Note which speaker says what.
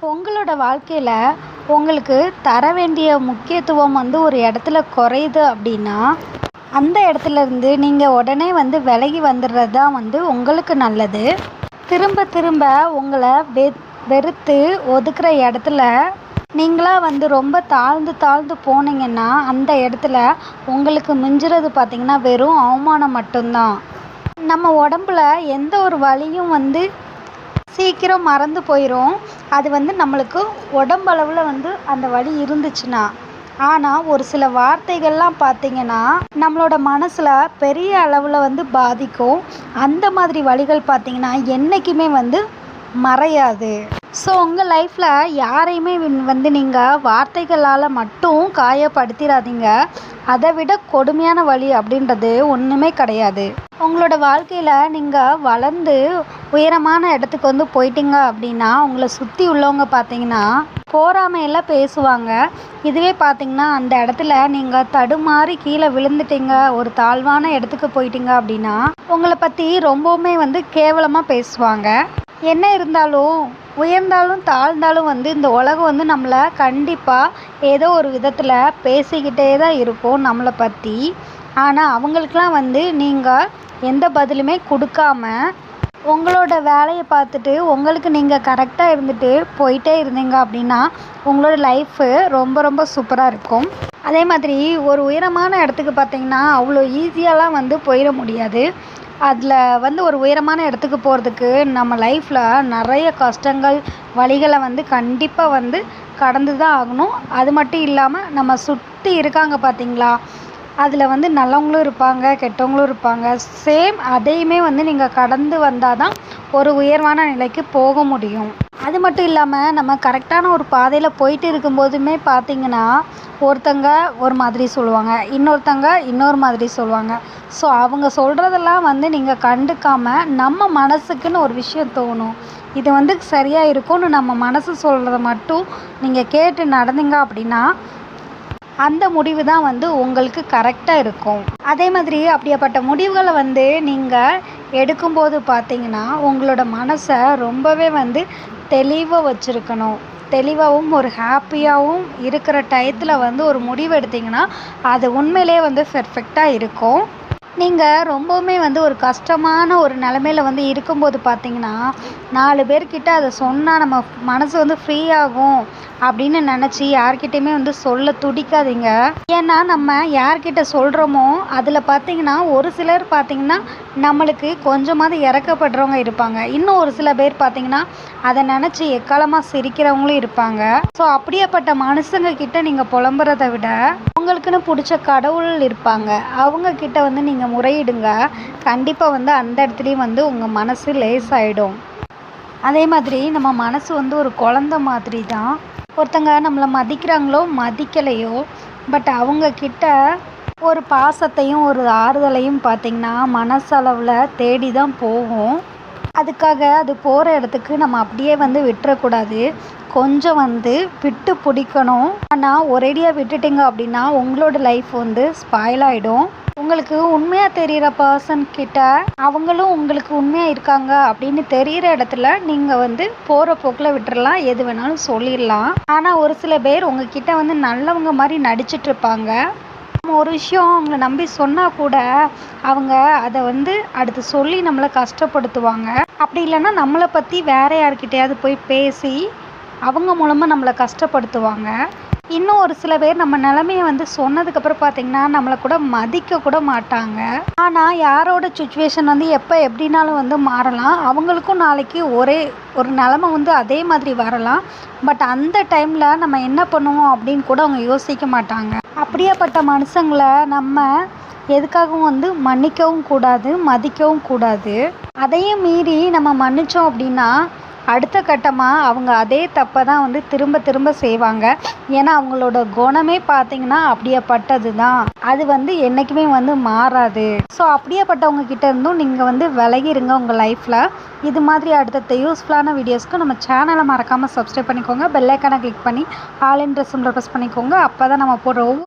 Speaker 1: உங்களோட வாழ்க்கையில் உங்களுக்கு தர வேண்டிய முக்கியத்துவம் ஒரு இடத்துல குறையுது அப்படின்னா, அந்த இடத்துல இருந்து நீங்கள் உடனே விலகி வந்துடுறது தான் உங்களுக்கு நல்லது. திரும்ப திரும்ப உங்களை வெறுத்து ஒதுக்குற இடத்துல நீங்களா ரொம்ப தாழ்ந்து தாழ்ந்து போனீங்கன்னா, அந்த இடத்துல உங்களுக்கு மிஞ்சுறது பார்த்திங்கன்னா வெறும் அவமானம் மட்டும்தான். நம்ம உடம்புல எந்த ஒரு வலியும் சீக்கிரம் மறந்து போயிடும். அது நம்மளுக்கு உடம்பளவில் அந்த வலி இருந்துச்சுன்னா. ஆனால் ஒரு சில வார்த்தைகள்லாம் பார்த்திங்கன்னா நம்மளோட மனசில் பெரிய அளவில் பாதிக்கும். அந்த மாதிரி வலிகள் பார்த்திங்கன்னா என்றைக்குமே மறையாது. ஸோ உங்கள் லைஃப்பில் யாரையுமே நீங்கள் வார்த்தைகளால் மட்டும் காயப்படுத்திடாதீங்க. அதை விட கொடுமையான வலி அப்படின்றது ஒன்றுமே கிடையாது. உங்களோட வாழ்க்கையில் நீங்கள் வளர்ந்து உயரமான இடத்துக்கு போயிட்டீங்க அப்படின்னா, உங்களை சுற்றி உள்ளவங்க பார்த்தீங்கன்னா போராமையெல்லாம் பேசுவாங்க. இதுவே பார்த்திங்கன்னா அந்த இடத்துல நீங்கள் தடுமாறி கீழே விழுந்துட்டீங்க, ஒரு தாழ்வான இடத்துக்கு போயிட்டீங்க அப்படின்னா உங்களை பற்றி ரொம்பவுமே கேவலமாக பேசுவாங்க. என்ன இருந்தாலும் உயர்ந்தாலும் தாழ்ந்தாலும் இந்த உலகம் நம்மளை கண்டிப்பாக ஏதோ ஒரு விதத்தில் பேசிக்கிட்டே தான் இருக்கும் நம்மளை பற்றி. ஆனால் அவங்களுக்கெலாம் நீங்கள் எந்த பதிலுமே கொடுக்காம உங்களோட வேலையை பார்த்துட்டு உங்களுக்கு நீங்கள் கரெக்டாக இருந்துட்டு போயிட்டே இருந்தீங்க அப்படின்னா உங்களோட லைஃபு ரொம்ப ரொம்ப சூப்பராக இருக்கும். அதே மாதிரி ஒரு உயரமான இடத்துக்கு பார்த்திங்கன்னா அவ்வளோ ஈஸியாலாம் போயிட முடியாது. அதில் ஒரு உயரமான இடத்துக்கு போகிறதுக்கு நம்ம லைஃப்பில் நிறைய கஷ்டங்கள் வலிகளை கண்டிப்பாக கடந்து தான் ஆகணும். அது மட்டும் இல்லாமல் நம்ம சுற்றி இருக்காங்க பார்த்திங்களா, அதில் நல்லவங்களும் இருப்பாங்க, கெட்டவங்களும் இருப்பாங்க. சேம் அதையுமே நீங்கள் கடந்து வந்தால் தான் ஒரு உயர்வான நிலைக்கு போக முடியும். அது மட்டும் இல்லாமல் நம்ம கரெக்டான ஒரு பாதையில் போயிட்டு இருக்கும்போதுமே பார்த்திங்கன்னா ஒருத்தங்க ஒரு மாதிரி சொல்லுவாங்க, இன்னொருத்தங்க இன்னொரு மாதிரி சொல்லுவாங்க. ஸோ அவங்க சொல்கிறதெல்லாம் நீங்கள் கண்டுக்காமல் நம்ம மனசுக்குன்னு ஒரு விஷயம் தோணும், இது சரியாக இருக்கும்னு நம்ம மனசு சொல்கிறத மட்டும் நீங்கள் கேட்டு நடந்தீங்க அப்படின்னா அந்த முடிவு தான் உங்களுக்கு கரெக்டாக இருக்கும். அதே மாதிரி அப்படியாப்பட்ட முடிவுகளை நீங்கள் எடுக்கும்போது பார்த்திங்கன்னா உங்களோட மனசை ரொம்பவே தெளிவாக வச்சுருக்கணும். தெளிவாகவும் ஒரு ஹாப்பியாகவும் இருக்கிற டயத்தில் ஒரு முடிவு எடுத்திங்கன்னா அது உண்மையிலே பெர்ஃபெக்டாக இருக்கும். நீங்கள் ரொம்பவுமே ஒரு கஷ்டமான ஒரு நிலமையில இருக்கும்போது பார்த்திங்கன்னா 4 பேர்கிட்ட அதை சொன்னால் நம்ம மனசு ஃப்ரீ ஆகும் அப்படின்னு நினச்சி யார்கிட்டையுமே சொல்ல துடிக்காதீங்க. ஏன்னா நம்ம யார்கிட்ட சொல்கிறோமோ அதில் பார்த்திங்கன்னா ஒரு சிலர் பார்த்திங்கன்னா நம்மளுக்கு கொஞ்சமாவது இறக்கப்படுறவங்க இருப்பாங்க. இன்னும் ஒரு சில பேர் பார்த்திங்கன்னா அதை நினச்சி எக்காலமாக சிரிக்கிறவங்களும் இருப்பாங்க. ஸோ அப்படியேப்பட்ட மனுஷங்க கிட்ட நீங்கள் புலம்புறதை விட உங்களுக்குன்னு பிடிச்ச கடவுள் இருப்பாங்க, அவங்கக்கிட்ட நீங்கள் முறையிடுங்க. கண்டிப்பாக அந்த இடத்துலையும் உங்கள் மனசு லேசாயிடும். அதே மாதிரி நம்ம மனசு ஒரு குழந்த மாதிரி தான். ஒருத்தங்க நம்மளை மதிக்கிறாங்களோ மதிக்கலையோ, பட் அவங்கக்கிட்ட ஒரு பாசத்தையும் ஒரு ஆறுதலையும் பார்த்திங்கன்னா மனசளவில் தேடி தான் போகும். அதுக்காக அது போகிற இடத்துக்கு நம்ம அப்படியே விட்டுறக்கூடாது. கொஞ்சம் விட்டு பிடிக்கணும். ஆனால் ஒரேடியாக விட்டுட்டிங்க அப்படின்னா உங்களோட லைஃப் ஸ்பாயில் ஆகிடும். உங்களுக்கு உண்மையாக தெரிகிற பர்சன் கிட்ட அவங்களும் உங்களுக்கு உண்மையாக இருக்காங்க அப்படின்னு தெரிகிற இடத்துல நீங்கள் போகிற போக்கில் விட்டுறலாம், எது வேணாலும் சொல்லிடலாம். ஆனால் ஒரு சில பேர் உங்ககிட்ட நல்லவங்க மாதிரி நடிச்சிட்ருப்பாங்க. ஒரு விஷயம் அவங்கள நம்பி சொன்னால் கூட அவங்க அதை அடுத்து சொல்லி நம்மளை கஷ்டப்படுத்துவாங்க. அப்படி இல்லைன்னா நம்மளை பற்றி வேற யார்கிட்டையாவது போய் பேசி அவங்க மூலமாக நம்மளை கஷ்டப்படுத்துவாங்க. இன்னும் ஒரு சில பேர் நம்ம நிலமையை சொன்னதுக்கப்புறம் பார்த்திங்கன்னா நம்மளை கூட மதிக்க கூட மாட்டாங்க. ஆனால் யாரோட சுச்சுவேஷன் எப்போ எப்படினாலும் மாறலாம். அவங்களுக்கும் நாளைக்கு ஒரே ஒரு நிலமை அதே மாதிரி வரலாம். பட் அந்த டைமில் நம்ம என்ன பண்ணுவோம் அப்படின்னு கூட அவங்க யோசிக்க மாட்டாங்க. அப்படியேப்பட்ட மனுஷங்களை நம்ம எதுக்காகவும் மன்னிக்கவும் கூடாது, மதிக்கவும் கூடாது. அதையும் மீறி நம்ம மன்னித்தோம் அப்படின்னா அடுத்த கட்டமாக அவங்க அதே தப்பை தான் திரும்ப திரும்ப செய்வாங்க. ஏன்னா அவங்களோட குணமே பார்த்திங்கன்னா அப்படியேப்பட்டது தான். அது என்றைக்குமே மாறாது. ஸோ அப்படியேப்பட்டவங்க கிட்ட இருந்தும் நீங்கள் விலகிருங்க உங்கள் லைஃப்பில். இது மாதிரி அடுத்தடுத்த யூஸ்ஃபுல்லான வீடியோஸ்க்கு நம்ம சேனலை மறக்காமல் சப்ஸ்கிரைப் பண்ணிக்கோங்க. பெல் ஐக்கானை கிளிக் பண்ணி ஆல் இன் ப்ரெஸ் பண்ணிக்கோங்க. அப்போ தான் நம்ம போடுற